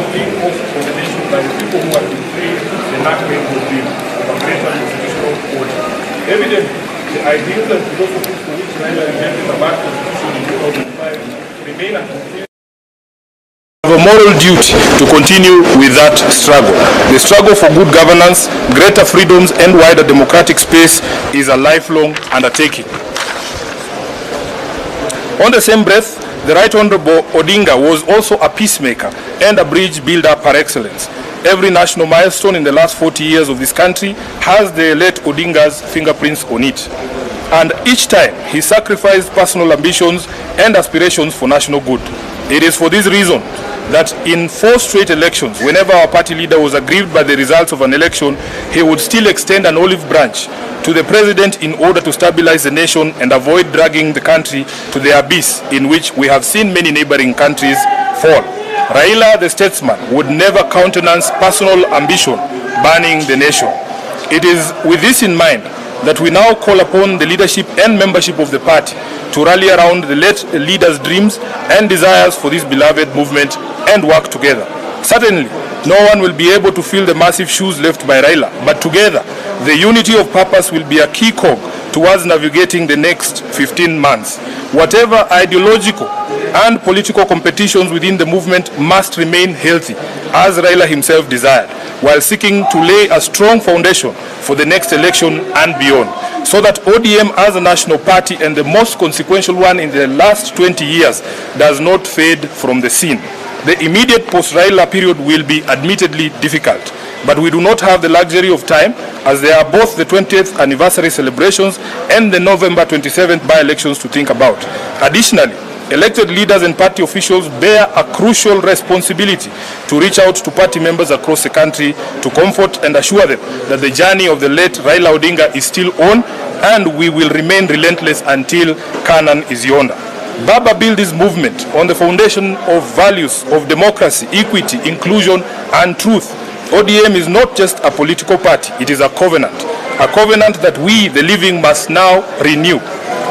was being forced from the nation by the people who had betrayed the enactment of the greater constitutional order. Evidently, the ideals and philosophies for which Raila rejected the March Constitution in 2005 remain unconfirmed. We have a moral duty to continue with that struggle. The struggle for good governance, greater freedoms, and wider democratic space is a lifelong undertaking. On the same breath, the Right Honorable Odinga was also a peacemaker and a bridge builder par excellence. Every national milestone in the last 40 years of this country has the late Odinga's fingerprints on it. And each time, he sacrificed personal ambitions and aspirations for national good. It is for this reason that in 4 straight elections, whenever our party leader was aggrieved by the results of an election, he would still extend an olive branch to the president in order to stabilize the nation and avoid dragging the country to the abyss in which we have seen many neighboring countries fall. Raila, the statesman, would never countenance personal ambition burning the nation. It is with this in mind that we now call upon the leadership and membership of the party to rally around the late leader's dreams and desires for this beloved movement and work together. Certainly, no one will be able to fill the massive shoes left by Raila, but together, the unity of purpose will be a key cog towards navigating the next 15 months. Whatever ideological and political competitions within the movement must remain healthy, as Raila himself desired, while seeking to lay a strong foundation for the next election and beyond, so that ODM as a national party and the most consequential one in the last 20 years does not fade from the scene. The immediate post-Raila period will be admittedly difficult, but we do not have the luxury of time, as there are both the 20th anniversary celebrations and the November 27th by-elections to think about. Additionally, elected leaders and party officials bear a crucial responsibility to reach out to party members across the country to comfort and assure them that the journey of the late Raila Odinga is still on, and we will remain relentless until Canaan is yonder. Baba built this movement on the foundation of values of democracy, equity, inclusion, and truth. ODM is not just a political party, it is a covenant that we, the living, must now renew.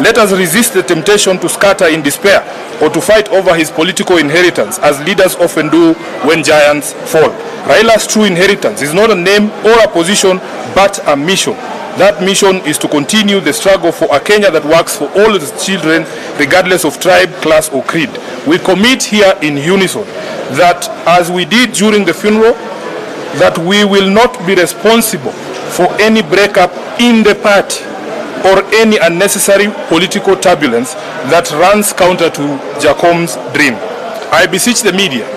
Let us resist the temptation to scatter in despair or to fight over his political inheritance, as leaders often do when giants fall. Raila's true inheritance is not a name or a position, but a mission. That mission is to continue the struggle for a Kenya that works for all its children, regardless of tribe, class, or creed. We commit here in unison that, as we did during the funeral, that we will not be responsible for any breakup in the party or any unnecessary political turbulence that runs counter to Jacom's dream. I beseech the media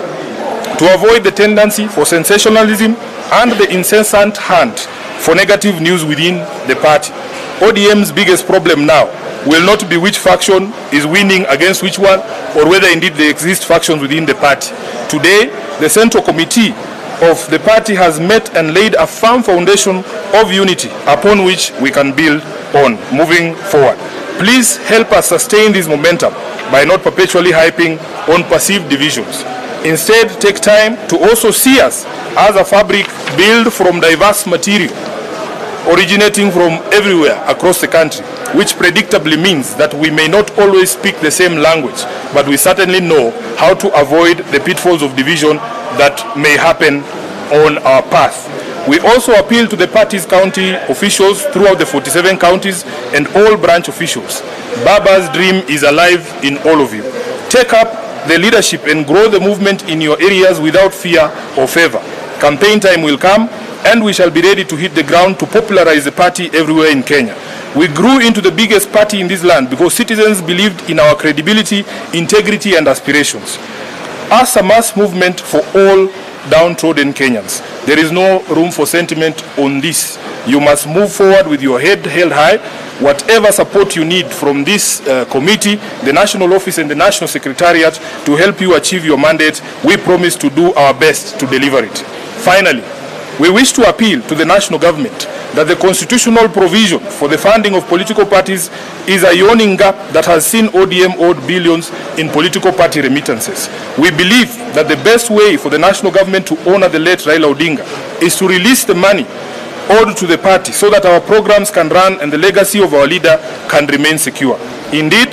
to avoid the tendency for sensationalism and the incessant hunt for negative news within the party. ODM's biggest problem now will not be which faction is winning against which one, or whether indeed there exist factions within the party. Today, the Central Committee of the party has met and laid a firm foundation of unity upon which we can build on moving forward. Please help us sustain this momentum by not perpetually hyping on perceived divisions. Instead, take time to also see us as a fabric built from diverse material, originating from everywhere across the country, which predictably means that we may not always speak the same language, but we certainly know how to avoid the pitfalls of division that may happen on our path. We also appeal to the party's county officials throughout the 47 counties and all branch officials. Baba's dream is alive in all of you. Take up the leadership and grow the movement in your areas without fear or favor. Campaign time will come, and we shall be ready to hit the ground to popularize the party everywhere in Kenya. We grew into the biggest party in this land because citizens believed in our credibility, integrity, and aspirations. As a mass movement for all downtrodden Kenyans, there is no room for sentiment on this. You must move forward with your head held high. Whatever support you need from this committee, the National Office and the National Secretariat to help you achieve your mandate, we promise to do our best to deliver it. Finally, we wish to appeal to the national government that the constitutional provision for the funding of political parties is a yawning gap that has seen ODM owed billions in political party remittances. We believe that the best way for the national government to honor the late Raila Odinga is to release the money owed to the party so that our programs can run and the legacy of our leader can remain secure. Indeed,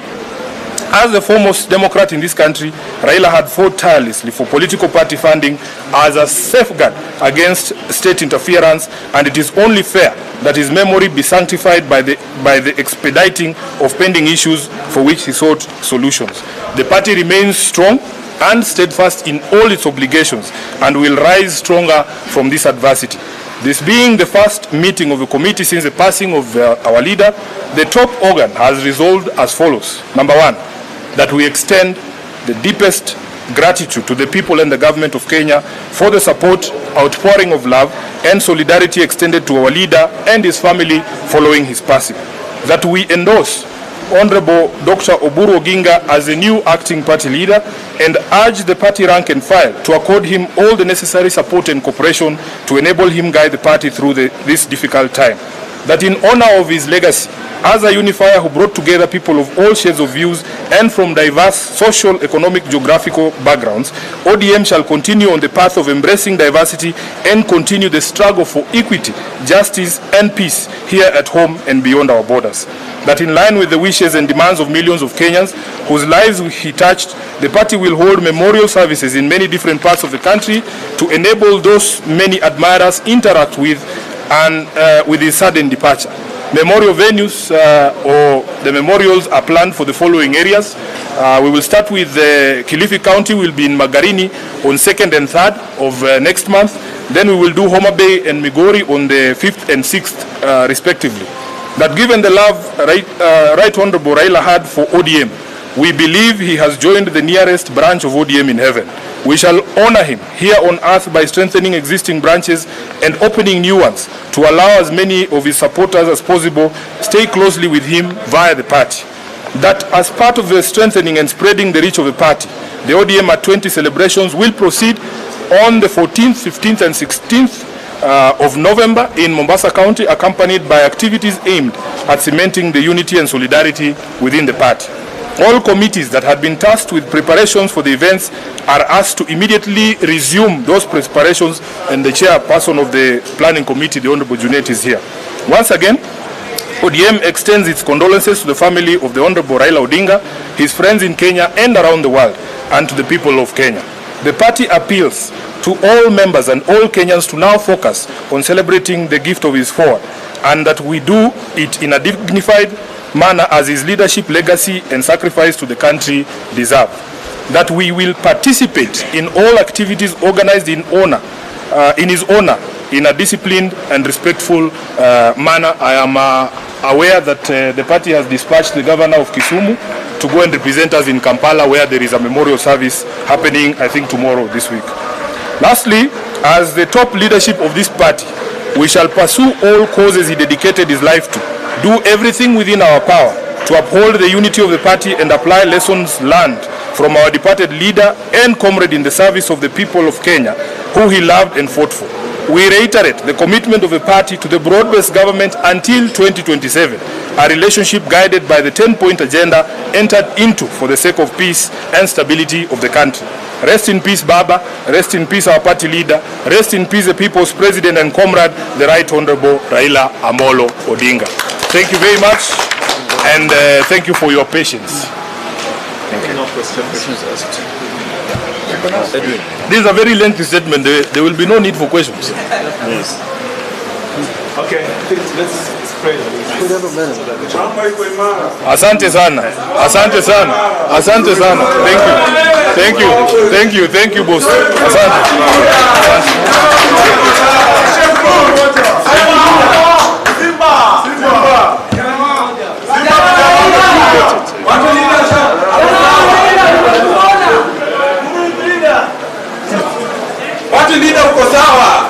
As the foremost Democrat in this country, Raila had fought tirelessly for political party funding as a safeguard against state interference, and it is only fair that his memory be sanctified by the expediting of pending issues for which he sought solutions. The party remains strong and steadfast in all its obligations and will rise stronger from this adversity. This being the first meeting of the committee since the passing of our leader, the top organ has resolved as follows. Number one, that we extend the deepest gratitude to the people and the government of Kenya for the support, outpouring of love and solidarity extended to our leader and his family following his passing. That we endorse Honorable Dr. Oburu Odinga as the new acting party leader and urge the party rank and file to accord him all the necessary support and cooperation to enable him guide the party through this difficult time. That in honor of his legacy as a unifier who brought together people of all shades of views and from diverse social, economic, geographical backgrounds, ODM shall continue on the path of embracing diversity and continue the struggle for equity, justice and peace here at home and beyond our borders. That in line with the wishes and demands of millions of Kenyans whose lives he touched, the party will hold memorial services in many different parts of the country to enable those many admirers interact with his sudden departure. Memorial venues or the memorials are planned for the following areas. We will start with Kilifi County, will be in Magarini on 2nd and 3rd of next month. Then we will do Homa Bay and Migori on the 5th and 6th respectively. That given the love Right Honorable Raila had for ODM, we believe he has joined the nearest branch of ODM in heaven. We shall honor him here on earth by strengthening existing branches and opening new ones to allow as many of his supporters as possible stay closely with him via the party. That as part of the strengthening and spreading the reach of the party, the ODM at 20 celebrations will proceed on the 14th, 15th and 16th of November in Mombasa County, accompanied by activities aimed at cementing the unity and solidarity within the party. All committees that had been tasked with preparations for the events are asked to immediately resume those preparations, and the chairperson of the planning committee, the Honorable Junet, is here. Once again, ODM extends its condolences to the family of the Honorable Raila Odinga, his friends in Kenya and around the world, and to the people of Kenya. The party appeals to all members and all Kenyans to now focus on celebrating the gift of his forward, and that we do it in a dignified manner as his leadership, legacy and sacrifice to the country deserve. That we will participate in all activities organized in his honor in a disciplined and respectful manner. I am aware that the party has dispatched the governor of Kisumu to go and represent us in Kampala, where there is a memorial service happening, I think, tomorrow this week. Lastly, as the top leadership of this party, we shall pursue all causes he dedicated his life to, do everything within our power to uphold the unity of the party and apply lessons learned from our departed leader and comrade in the service of the people of Kenya, who he loved and fought for. We reiterate the commitment of the party to the broad-based government until 2027, a relationship guided by the 10-point agenda entered into for the sake of peace and stability of the country. Rest in peace, Baba. Rest in peace, our party leader. Rest in peace, the people's president and comrade, the Right Honorable Raila Amolo Odinga. Thank you very much, and thank you for your patience. Thank you. No questions asked. Edwin. This is a very lengthy statement. There will be no need for questions. Yes. Okay, let's pray. Asante sana. Asante sana. Asante sana. Thank you. Thank you. Thank you. Thank you, boss. Asante. Watu leader uko sawa.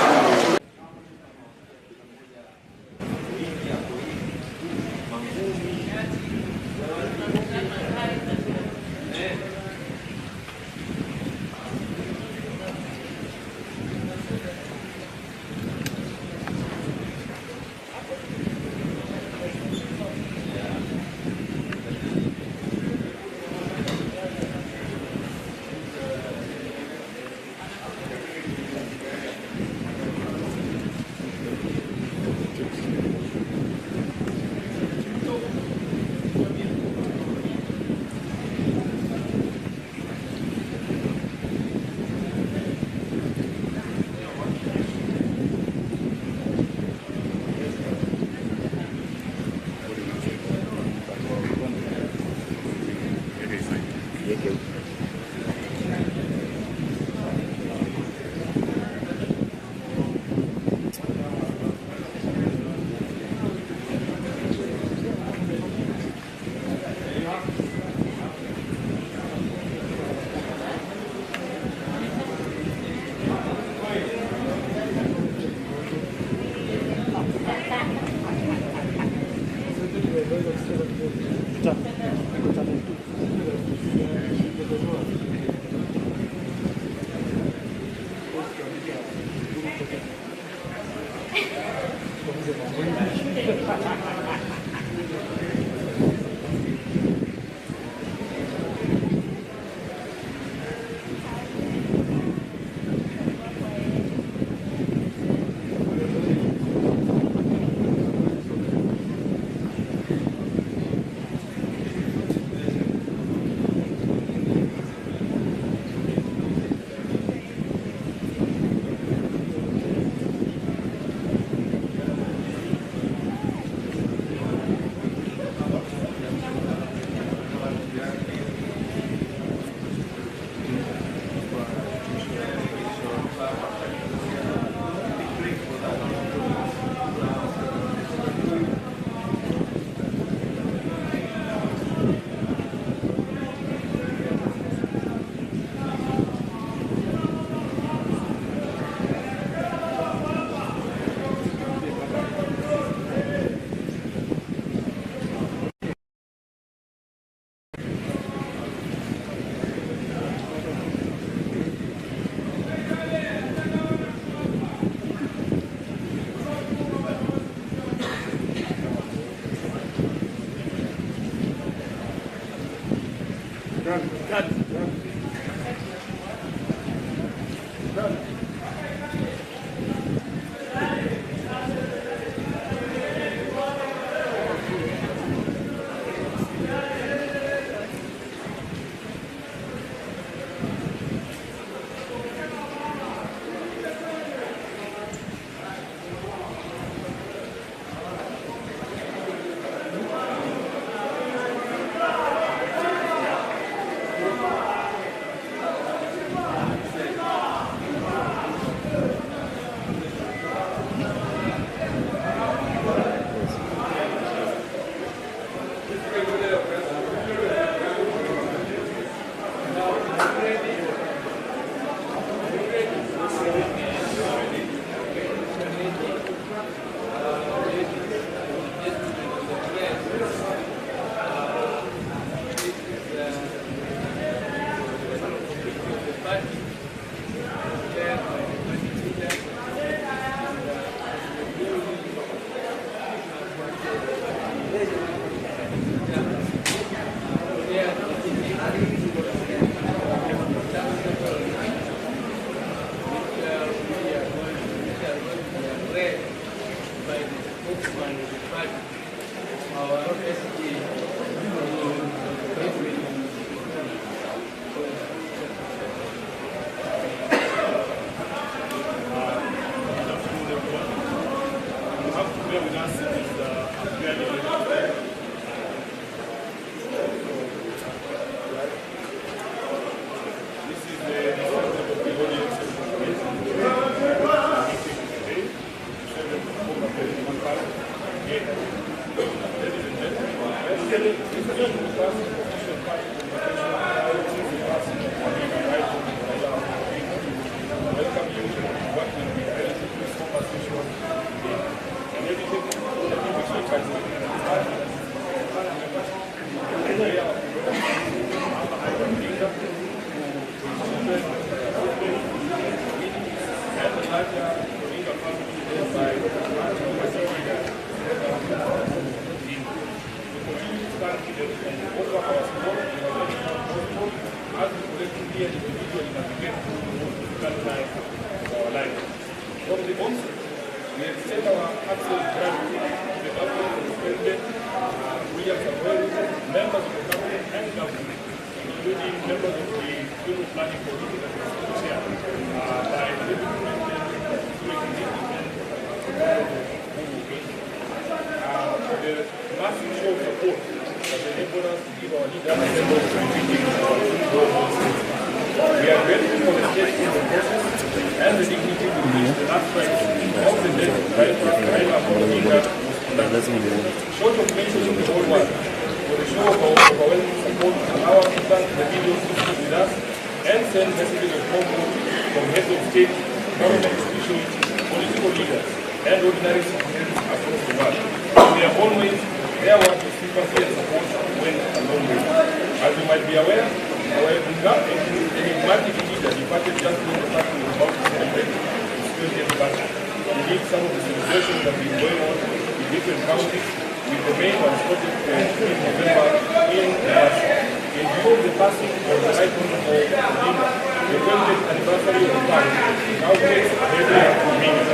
different counties, with the main one scheduled in November in Endorse. In view of the passing of the Right Honorable Odinga, the 20th anniversary of the party now takes a heavy meaning.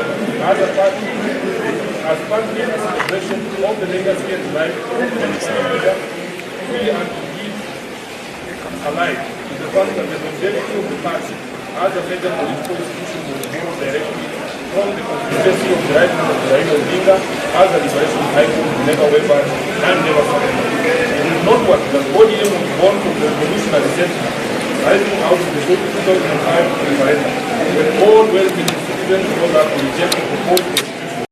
As a party, as part of a celebration of the legacy and life of the leader, we are indeed alive to the fact that the longevity of the party as a major political institution was born directly from the consistency of the Right Honorable Raila Odinga as a liberation icon, never wavered and never surrendered. It is noteworthy that ODM was born from the revolutionary sentiment rising out of the 2005 referendum, when all well-meaning citizens rose up to reject the proposed